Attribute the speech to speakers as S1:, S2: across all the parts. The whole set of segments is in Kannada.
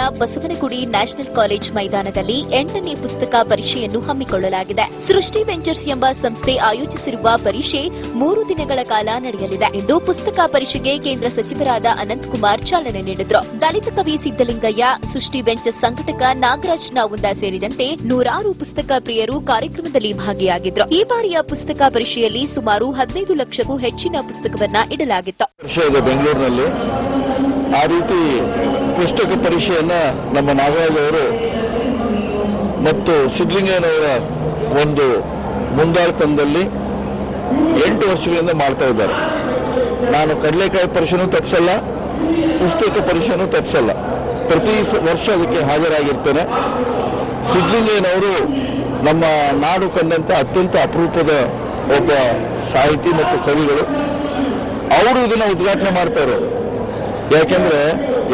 S1: ಬೆಂಗಳೂರಿನ ಬಸವನಗುಡಿ ನ್ಯಾಷನಲ್ ಕಾಲೇಜ್ ಮೈದಾನದಲ್ಲಿ 8ನೇ ಪುಸ್ತಕ ಪರೀಕ್ಷೆಯನ್ನು ಹಮ್ಮಿಕೊಳ್ಳಲಾಗಿದೆ. ಸೃಷ್ಟಿ ವೆಂಚರ್ಸ್ ಎಂಬ ಸಂಸ್ಥೆ ಆಯೋಜಿಸಿರುವ ಪರೀಕ್ಷೆ 3 ದಿನಗಳ ಕಾಲ ನಡೆಯಲಿದೆ ಎಂದು ಪುಸ್ತಕ ಪರೀಕ್ಷೆಗೆ ಕೇಂದ್ರ ಸಚಿವರಾದ ಅನಂತಕುಮಾರ್ ಚಾಲನೆ ನೀಡಿದರು. ದಲಿತ ಕವಿ ಸಿದ್ದಲಿಂಗಯ್ಯ, ಸೃಷ್ಟಿ ವೆಂಚರ್ಸ್ ಸಂಘಟಕ ನಾಗರಾಜ್ ನಾವುಂದ ಸೇರಿದಂತೆ 100 ಪುಸ್ತಕ ಪ್ರಿಯರು ಕಾರ್ಯಕ್ರಮದಲ್ಲಿ ಭಾಗಿಯಾಗಿದ್ದರು. ಈ ಬಾರಿಯ ಪುಸ್ತಕ ಪರೀಕ್ಷೆಯಲ್ಲಿ ಸುಮಾರು 15 ಲಕ್ಷಕ್ಕೂ ಹೆಚ್ಚಿನ ಪುಸ್ತಕವನ್ನ ಇಡಲಾಗಿತ್ತು.
S2: ಬೆಂಗಳೂರಿನಲ್ಲಿ ಆ ರೀತಿ ಪುಸ್ತಕ ಪರೀಕ್ಷೆಯನ್ನ ನಮ್ಮ ನಾಗರಾಜ್ ಅವರು ಮತ್ತು ಸಿದ್ದಲಿಂಗಯ್ಯನವರ ಒಂದು ಮುಂದಾಳತನದಲ್ಲಿ 8 ವರ್ಷಗಳಿಂದ ಮಾಡ್ತಾ ಇದ್ದಾರೆ. ನಾನು ಕಡಲೆಕಾಯಿ ಪರೀಕ್ಷೆನೂ ತಪ್ಪಿಸಲ್ಲ, ಪುಸ್ತಕ ಪರೀಕ್ಷೆನೂ ತಪ್ಪಿಸಲ್ಲ, ಪ್ರತಿ ವರ್ಷ ಅದಕ್ಕೆ ಹಾಜರಾಗಿರ್ತೇನೆ. ಸಿದ್ದಲಿಂಗಯ್ಯನವರು ನಮ್ಮ ನಾಡು ಕಂಡಂತ ಅತ್ಯಂತ ಅಪರೂಪದ ಒಬ್ಬ ಸಾಹಿತಿ ಮತ್ತು ಕವಿಗಳು. ಅವರು ಇದನ್ನು ಉದ್ಘಾಟನೆ ಮಾಡ್ತಾ ಇರೋರು. ಯಾಕೆಂದ್ರೆ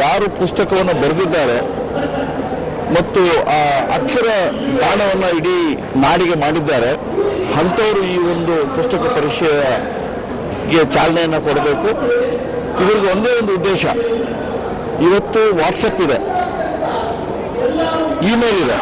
S2: ಯಾರು ಪುಸ್ತಕವನ್ನು ಬರೆದಿದ್ದಾರೆ ಮತ್ತು ಆ ಅಕ್ಷರ ದಾನವನ್ನು ಇಡೀ ನಾಡಿಗೆ ಮಾಡಿದ್ದಾರೆ, ಅಂಥವರು ಈ ಒಂದು ಪುಸ್ತಕ ಪರೀಕ್ಷೆಗೆ ಚಾಲನೆಯನ್ನು ಕೊಡಬೇಕು. ಇವರಿಗೆ ಒಂದೇ ಒಂದು ಉದ್ದೇಶ, ಇವತ್ತು ವಾಟ್ಸಪ್ ಇದೆ, ಇಮೇಲ್ ಇದೆ,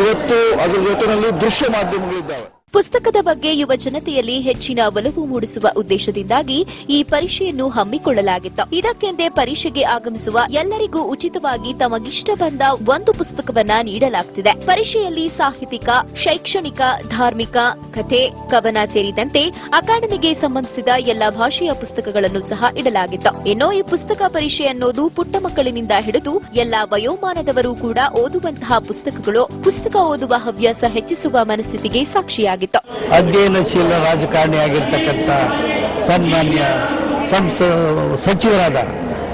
S2: ಇವತ್ತು ಅದರ ಜೊತೆಯಲ್ಲಿ ದೃಶ್ಯ ಮಾಧ್ಯಮಗಳಿದ್ದಾವೆ.
S1: ಪುಸ್ತಕದ ಬಗ್ಗೆ ಯುವ ಜನತೆಯಲ್ಲಿ ಹೆಚ್ಚಿನ ಒಲವು ಮೂಡಿಸುವ ಉದ್ದೇಶದಿಂದಾಗಿ ಈ ಪರೀಕ್ಷೆಯನ್ನು ಹಮ್ಮಿಕೊಳ್ಳಲಾಗಿತ್ತು. ಇದಕ್ಕೆಂದೇ ಪರೀಕ್ಷೆಗೆ ಆಗಮಿಸುವ ಎಲ್ಲರಿಗೂ ಉಚಿತವಾಗಿ ತಮಗಿಷ್ಟ ಬಂದ ಒಂದು ಪುಸ್ತಕವನ್ನ ನೀಡಲಾಗುತ್ತಿದೆ. ಪರೀಕ್ಷೆಯಲ್ಲಿ ಸಾಹಿತ್ಯಿಕ, ಶೈಕ್ಷಣಿಕ, ಧಾರ್ಮಿಕ, ಕಥೆ, ಕವನ ಸೇರಿದಂತೆ ಅಕಾಡೆಮಿಗೆ ಸಂಬಂಧಿಸಿದ ಎಲ್ಲ ಭಾಷೆಯ ಪುಸ್ತಕಗಳನ್ನು ಸಹ ಇಡಲಾಗಿತ್ತು. ಇನ್ನು ಈ ಪುಸ್ತಕ ಪರೀಕ್ಷೆ ಅನ್ನೋದು ಪುಟ್ಟ ಮಕ್ಕಳಿನಿಂದ ಹಿಡಿದು ಎಲ್ಲಾ ವಯೋಮಾನದವರು ಕೂಡ ಓದುವಂತಹ ಪುಸ್ತಕಗಳು. ಪುಸ್ತಕ ಓದುವ ಹವ್ಯಾಸ ಹೆಚ್ಚಿಸುವ ಮನಸ್ಥಿತಿಗೆ ಸಾಕ್ಷಿಯಾಗಿದೆ.
S3: ಅಧ್ಯಯನಶೀಲ ರಾಜಕಾರಣಿಯಾಗಿರ್ತಕ್ಕಂಥ ಸನ್ಮಾನ್ಯ ಸಚಿವರಾದ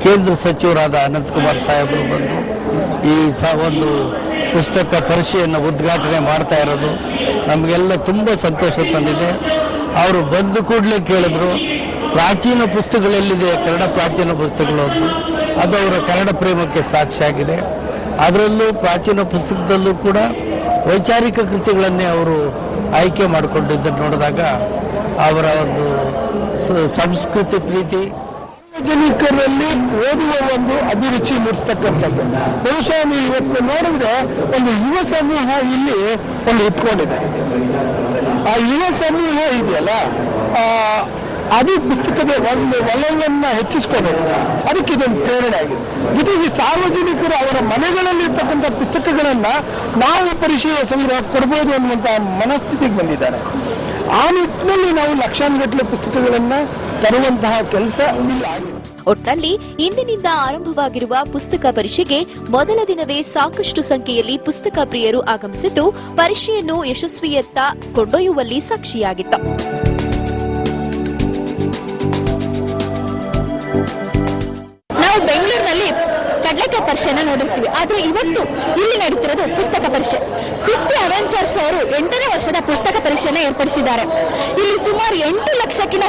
S3: ಕೇಂದ್ರ ಸಚಿವರಾದ ಅನಂತಕುಮಾರ್ ಸಾಹೇಬರು ಬಂದು ಈ ಒಂದು ಪುಸ್ತಕ ಪರೀಕ್ಷೆಯನ್ನು ಉದ್ಘಾಟನೆ ಮಾಡ್ತಾ ಇರೋದು ನಮಗೆಲ್ಲ ತುಂಬ ಸಂತೋಷ ತಂದಿದೆ. ಅವರು ಬಂದು ಕೂಡಲೇ ಕೇಳಿದ್ರು, ಪ್ರಾಚೀನ ಪುಸ್ತಕಗಳೆಲ್ಲಿದೆ, ಕನ್ನಡ ಪ್ರಾಚೀನ ಪುಸ್ತಕಗಳು ಅದು ಅವರ ಕನ್ನಡ ಪ್ರೇಮಕ್ಕೆ ಸಾಕ್ಷಿಯಾಗಿದೆ. ಅದರಲ್ಲೂ ಪ್ರಾಚೀನ ಪುಸ್ತಕದಲ್ಲೂ ಕೂಡ ವೈಚಾರಿಕ ಕೃತಿಗಳನ್ನೇ ಅವರು ಆಯ್ಕೆ ಮಾಡಿಕೊಂಡಿದ್ದನ್ನು ನೋಡಿದಾಗ ಅವರ ಒಂದು ಸಂಸ್ಕೃತಿ ಪ್ರೀತಿ
S4: ಸಾರ್ವಜನಿಕರಲ್ಲಿ ಓದುವ ಒಂದು ಅಭಿರುಚಿ ಮೂಡಿಸ್ತಕ್ಕಂಥದ್ದು. ಬಹುಶಃ ನೀವು ಇವತ್ತು ನೋಡಿದ್ರೆ ಒಂದು ಯುವ ಸಮೂಹ ಇಲ್ಲಿ ಒಂದು ಇಟ್ಕೊಂಡಿದೆ. ಆ ಯುವ ಸಮೂಹ ಇದೆಯಲ್ಲ, ಅದು ಪುಸ್ತಕದ ಒಂದು ಒಲವನ್ನ ಹೆಚ್ಚಿಸ್ಕೋಬೇಕು. ಅದಕ್ಕೆ ಇದೊಂದು ಪ್ರೇರಣೆ ಆಗಿದೆ. ಜೊತೆಗೆ ಸಾರ್ವಜನಿಕರು ಅವರ ಮನೆಗಳಲ್ಲಿರ್ತಕ್ಕಂಥ ಪುಸ್ತಕಗಳನ್ನ ನಾವು ಪರೀಕ್ಷೆಯ ಸಂಗ್ರಹ ಕೊಡ್ಬೋದು ಅನ್ನುವಂಥ ಮನಸ್ಥಿತಿಗೆ ಬಂದಿದ್ದಾರೆ. ಆ ನಿಟ್ಟಿನಲ್ಲಿ ನಾವು ಲಕ್ಷಾನುಗಟ್ಟಲೆ ಪುಸ್ತಕಗಳನ್ನ ತರುವಂತಹ ಕೆಲಸ ಇಲ್ಲಿ ಆಗಿದೆ.
S1: ಒಟ್ಟಲ್ಲಿ ಇಂದಿನಿಂದ ಆರಂಭವಾಗಿರುವ ಪುಸ್ತಕ ಪರೀಕ್ಷೆಗೆ ಮೊದಲ ದಿನವೇ ಸಾಕಷ್ಟು ಸಂಖ್ಯೆಯಲ್ಲಿ ಪುಸ್ತಕ ಪ್ರಿಯರು ಆಗಮಿಸಿದ್ದು ಪರೀಕ್ಷೆಯನ್ನು ಯಶಸ್ವಿಯತ್ತ ಕೊಂಡೊಯ್ಯುವಲ್ಲಿ ಸಾಕ್ಷಿಯಾಗಿತ್ತು.
S5: ನಾವು ಬೆಂಗಳೂರಿನಲ್ಲಿ ಕಡಲೆಕಾಯಿ ಪರೀಕ್ಷೆನ ನೋಡಿರ್ತೀವಿ, ಆದ್ರೆ ಇವತ್ತು ಇಲ್ಲಿ ನಡೀತಿರೋದು ಪುಸ್ತಕ ಪರೀಕ್ಷೆ. ಸೃಷ್ಟಿ ವೆಂಚರ್ಸ್ ಅವರು 8ನೇ ವರ್ಷದ ಪುಸ್ತಕ ಪರೀಕ್ಷೆನ ಏರ್ಪಡಿಸಿದ್ದಾರೆ. ಇಲ್ಲಿ ಸುಮಾರು 8 ಲಕ್ಷಕ್ಕಿಂತ